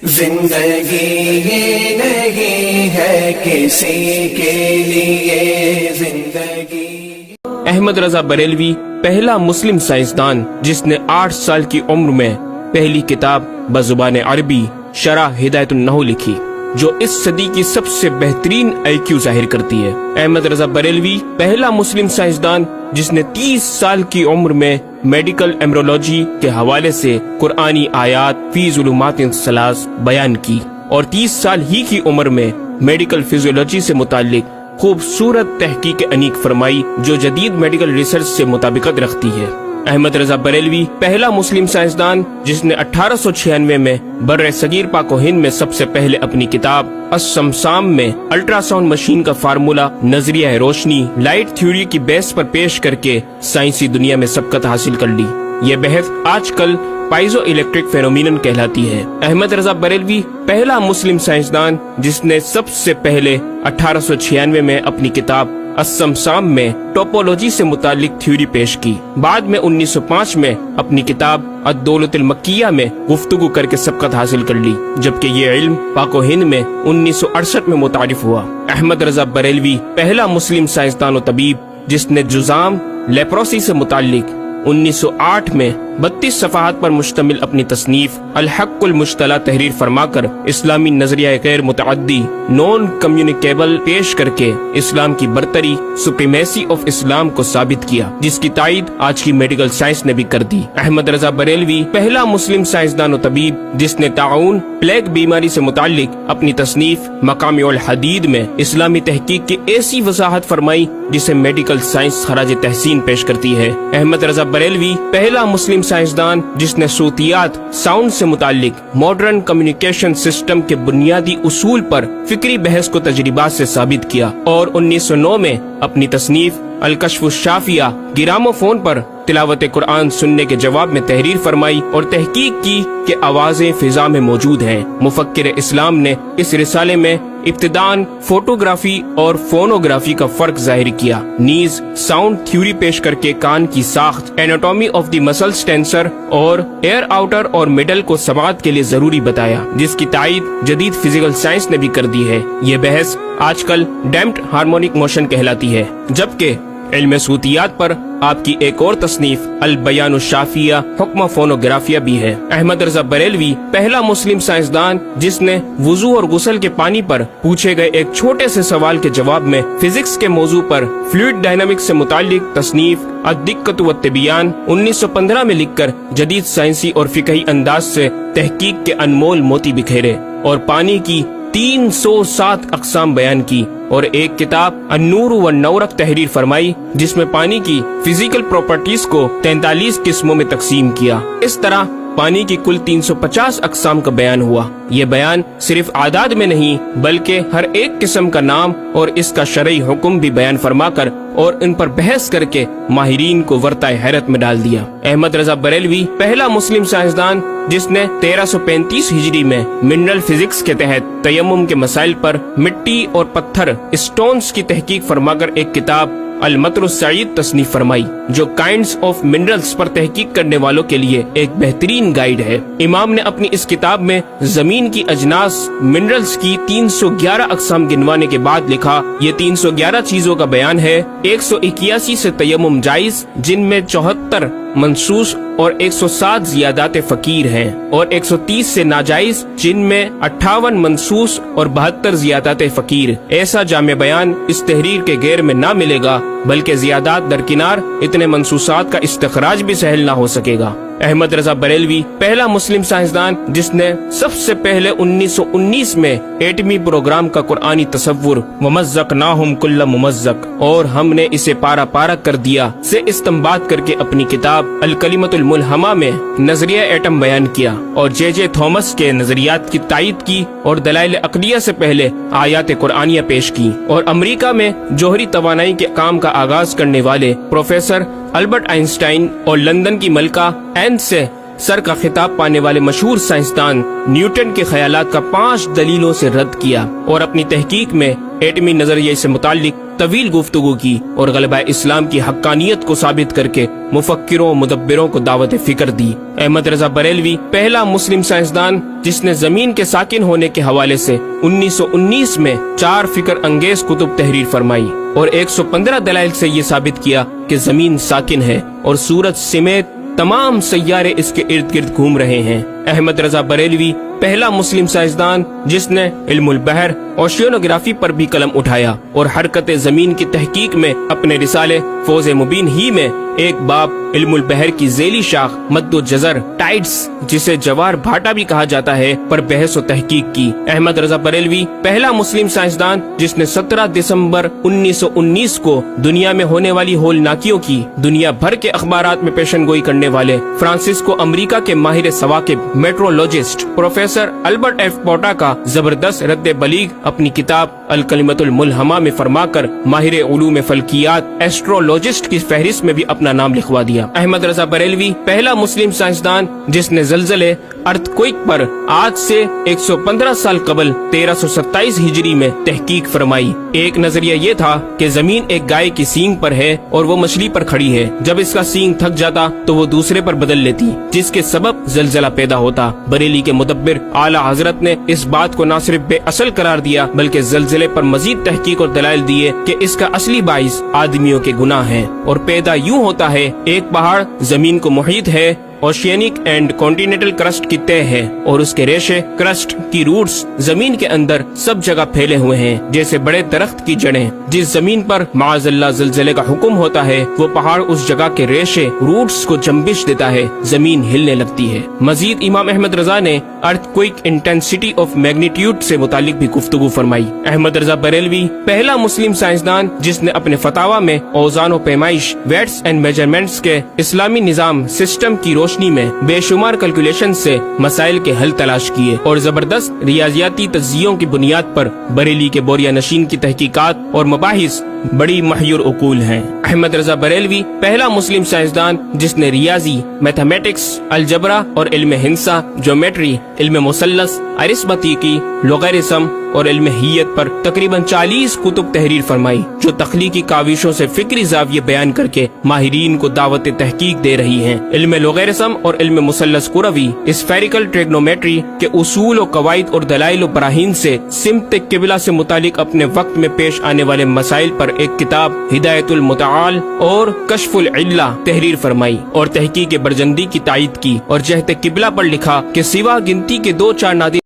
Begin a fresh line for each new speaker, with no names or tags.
زندگی یہ نہیں ہے کسی کے لیے زندگی۔
احمد رضا بریلوی پہلا مسلم سائنسدان جس نے 8 سال کی عمر میں پہلی کتاب بزبان عربی شرح ہدایت النحو لکھی، جو اس صدی کی سب سے بہترین IQ ظاہر کرتی ہے۔ احمد رضا بریلوی پہلا مسلم سائنسدان جس نے 30 سال کی عمر میں میڈیکل ایمرولوجی کے حوالے سے قرآنی آیات فی ظلمات ثلاث بیان کی، اور 30 سال ہی کی عمر میں میڈیکل فزیولوجی سے متعلق خوبصورت تحقیق انیق فرمائی جو جدید میڈیکل ریسرچ سے مطابقت رکھتی ہے۔ احمد رضا بریلوی پہلا مسلم سائنسدان جس نے 1896 میں بر صغیر پاک و ہند میں سب سے پہلے اپنی کتاب السمسام میں الٹرا ساؤنڈ مشین کا فارمولا نظریہ روشنی لائٹ تھیوری کی بیس پر پیش کر کے سائنسی دنیا میں سبقت حاصل کر لی۔ یہ بحث آج کل پائزو الیکٹرک فینومینن کہلاتی ہے۔ احمد رضا بریلوی پہلا مسلم سائنسدان جس نے سب سے پہلے 1896 میں اپنی کتاب السمسام میں ٹوپولوجی سے متعلق تھیوری پیش کی۔ بعد میں 1905 میں اپنی کتاب الدولۃ المکیہ میں گفتگو کر کے سبقت حاصل کر لی، جبکہ یہ علم پاک و ہند میں 1968 میں متعارف ہوا۔ احمد رضا بریلوی پہلا مسلم سائنسدان و طبیب جس نے جزام لیپروسی سے متعلق 1908 میں 32 صفحات پر مشتمل اپنی تصنیف الحق المشتلی تحریر فرما کر اسلامی نظریہ غیر متعدی نون کمیونیکیبل پیش کر کے اسلام کی برتری سپریمیسی آف اسلام کو ثابت کیا، جس کی تائید آج کی میڈیکل سائنس نے بھی کر دی۔ احمد رضا بریلوی پہلا مسلم سائنسدان و طبیب جس نے طاعون پلیگ بیماری سے متعلق اپنی تصنیف مقامع الحدید میں اسلامی تحقیق کی ایسی وضاحت فرمائی جسے میڈیکل سائنس خراج تحسین پیش کرتی ہے۔ احمد رضا بریلوی پہلا مسلم سائنسدان جس نے صوتیات ساؤنڈ سے متعلق ماڈرن کمیونیکیشن سسٹم کے بنیادی اصول پر فکری بحث کو تجربات سے ثابت کیا، اور 1909 میں اپنی تصنیف الکشف الشافیہ گرامو فون پر تلاوت قرآن سننے کے جواب میں تحریر فرمائی اور تحقیق کی کہ آوازیں فضا میں موجود ہیں۔ مفکر اسلام نے اس رسالے میں ابتداً فوٹوگرافی اور فونوگرافی کا فرق ظاہر کیا، نیز ساؤنڈ تھیوری پیش کر کے کان کی ساخت anatomy of the muscles tensor اور ایئر آؤٹر اور مڈل کو سماعت کے لیے ضروری بتایا، جس کی تائید جدید فزیکل سائنس نے بھی کر دی ہے۔ یہ بحث آج کل ڈیمپڈ ہارمونک موشن کہلاتی ہے، جبکہ علم صوتیات پر آپ کی ایک اور تصنیف البیان الشافیہ حکم فونوگرافیہ بھی ہے۔ احمد رضا بریلوی پہلا مسلم سائنسدان جس نے وضو اور غسل کے پانی پر پوچھے گئے ایک چھوٹے سے سوال کے جواب میں فزکس کے موضوع پر فلوئڈ ڈائنامکس سے متعلق تصنیف الدقۃ والتبیان 1915 میں لکھ کر جدید سائنسی اور فقہی انداز سے تحقیق کے انمول موتی بکھیرے اور پانی کی 307 اقسام بیان کی، اور ایک کتاب النور والنورق تحریر فرمائی جس میں پانی کی فزیکل پراپرٹیز کو 43 قسموں میں تقسیم کیا۔ اس طرح پانی کی کل 350 اقسام کا بیان ہوا۔ یہ بیان صرف اعداد میں نہیں بلکہ ہر ایک قسم کا نام اور اس کا شرعی حکم بھی بیان فرما کر اور ان پر بحث کر کے ماہرین کو ورطہ حیرت میں ڈال دیا۔ احمد رضا بریلوی پہلا مسلم سائنسدان جس نے 1335 ہجری میں منرل فزکس کے تحت تیمم کے مسائل پر مٹی اور پتھر اسٹونز کی تحقیق فرما کر ایک کتاب المطر السعید تصنیف فرمائی، جو کائنڈز آف منرلز پر تحقیق کرنے والوں کے لیے ایک بہترین گائیڈ ہے۔ امام نے اپنی اس کتاب میں زمین کی اجناس منرلز کی 311 اقسام گنوانے کے بعد لکھا، یہ 311 چیزوں کا بیان ہے۔ 181 سے تیمم جائز جن میں 74 منصوص اور 107 زیادات فقیر ہیں، اور 130 سے ناجائز جن میں 58 منصوص اور 72 زیادات فقیر۔ ایسا جامع بیان اس تحریر کے غیر میں نہ ملے گا، بلکہ زیادات درکنار اتنے منصوصات کا استخراج بھی سہل نہ ہو سکے گا۔ احمد رضا بریلوی پہلا مسلم سائنسدان جس نے سب سے پہلے 1919 میں ایٹمی پروگرام کا قرآنی تصور ومزقناہم کل ممزق اور ہم نے اسے پارا پارا کر دیا سے استنباط کر کے اپنی کتاب الکلمۃ الملہمہ میں نظریہ ایٹم بیان کیا، اور جے تھامس کے نظریات کی تائید کی اور دلائل عقلیہ سے پہلے آیات قرآنیہ پیش کی، اور امریکہ میں جوہری توانائی کے کام کا آغاز کرنے والے پروفیسر البرٹ آئنسٹائن اور لندن کی ملکہ این سے سر کا خطاب پانے والے مشہور سائنسدان نیوٹن کے خیالات کا 5 دلیلوں سے رد کیا، اور اپنی تحقیق میں ایٹمی نظریے سے متعلق طویل گفتگو کی اور غلبہ اسلام کی حقانیت کو ثابت کر کے مفکروں و مدبروں کو دعوت فکر دی۔ احمد رضا بریلوی پہلا مسلم سائنسدان جس نے زمین کے ساکن ہونے کے حوالے سے 1919 میں 4 فکر انگیز کتب تحریر فرمائی اور 115 دلائل سے یہ ثابت کیا کہ زمین ساکن ہے اور سورج سمیت تمام سیارے اس کے ارد گرد گھوم رہے ہیں۔ احمد رضا بریلوی پہلا مسلم سائنسدان جس نے علم البحر اوشینوگرافی پر بھی قلم اٹھایا اور حرکت زمین کی تحقیق میں اپنے رسالے فوز مبین ہی میں ایک باب علم البحر کی ذیلی شاخ مد و جزر ٹائڈز جسے جوار بھاٹا بھی کہا جاتا ہے پر بحث و تحقیق کی۔ احمد رضا بریلوی پہلا مسلم سائنسدان جس نے 17 دسمبر 1919 کو دنیا میں ہونے والی ہولناکیوں کی دنیا بھر کے اخبارات میں پیشن گوئی کرنے والے فرانسسکو امریکہ کے ماہر ثواقب میٹرولوجسٹ پروفیسر البرٹ ایف پوٹا کا زبردست رد بلیغ اپنی کتاب الکلمۃ الملہمہ میں فرما کر ماہر علوم فلکیات ایسٹرولوجسٹ کی فہرست میں بھی اپنا نام لکھوا دیا۔ احمد رضا بریلوی پہلا مسلم سائنسدان جس نے زلزلے ارتھکوئک پر آج سے 115 سال قبل 1327 ہجری میں تحقیق فرمائی۔ ایک نظریہ یہ تھا کہ زمین ایک گائے کی سینگ پر ہے اور وہ مچھلی پر کھڑی ہے، جب اس کا سینگ تھک جاتا تو وہ دوسرے پر بدل لیتی جس کے سبب زلزلہ پیدا ہوتا۔ بریلی کے مدبر اعلی حضرت نے اس بات کو نہ صرف بے اصل قرار دیا بلکہ زلزلے پر مزید تحقیق اور دلائل دیے کہ اس کا اصلی باعث آدمیوں کے گناہ ہیں اور پیدا یوں ہوتا ہے، ایک پہاڑ زمین کو محیط ہے، اوشینک اینڈ کانٹیننٹل کرسٹ کی تہ ہے اور اس کے ریشے کرسٹ کی روٹس زمین کے اندر سب جگہ پھیلے ہوئے ہیں جیسے بڑے درخت کی جڑیں۔ جس زمین پر معاذ اللہ زلزلے کا حکم ہوتا ہے وہ پہاڑ اس جگہ کے ریشے روٹس کو جنبش دیتا ہے، زمین ہلنے لگتی ہے۔ مزید امام احمد رضا نے ارتھکوئک انٹینسٹی آف میگنیٹیوڈ سے متعلق بھی گفتگو فرمائی۔ احمد رضا بریلوی پہلا مسلم سائنسدان جس نے اپنے فتاوی میں اوزان و پیمائش ویٹس اینڈ میجرمنٹس کے اسلامی نظام سسٹم کی روشنی میں بے شمار کیلکولیشن سے مسائل کے حل تلاش کیے اور زبردست ریاضیاتی تجزیوں کی بنیاد پر بریلی کے بوریا نشین کی تحقیقات اور مباحث بڑی محیر عقول ہیں۔ احمد رضا بریلوی پہلا مسلم سائنسدان جس نے ریاضی، میتھمیٹکس، الجبرا اور علم ہندسہ، جیومیٹری، علم مثلث، ارثمیٹکی، لوگارثم اور علم ہیت پر تقریباً 40 کتب تحریر فرمائی جو تخلیقی کاوشوں سے فکری زاویے بیان کر کے ماہرین کو دعوت تحقیق دے رہی ہیں۔ علم لوگارثم اور علم مثلث کروی، اسفیریکل ٹریگنومیٹری کے اصول و قواعد اور دلائل و براہین سے سمت قبلہ سے متعلق اپنے وقت میں پیش آنے والے مسائل پر ایک کتاب ہدایت المتعال اور کشف العلہ تحریر فرمائی اور تحقیق برجندی کی تائید کی اور جہت قبلہ پر لکھا کہ سوا گنتی کے 2-4 نادر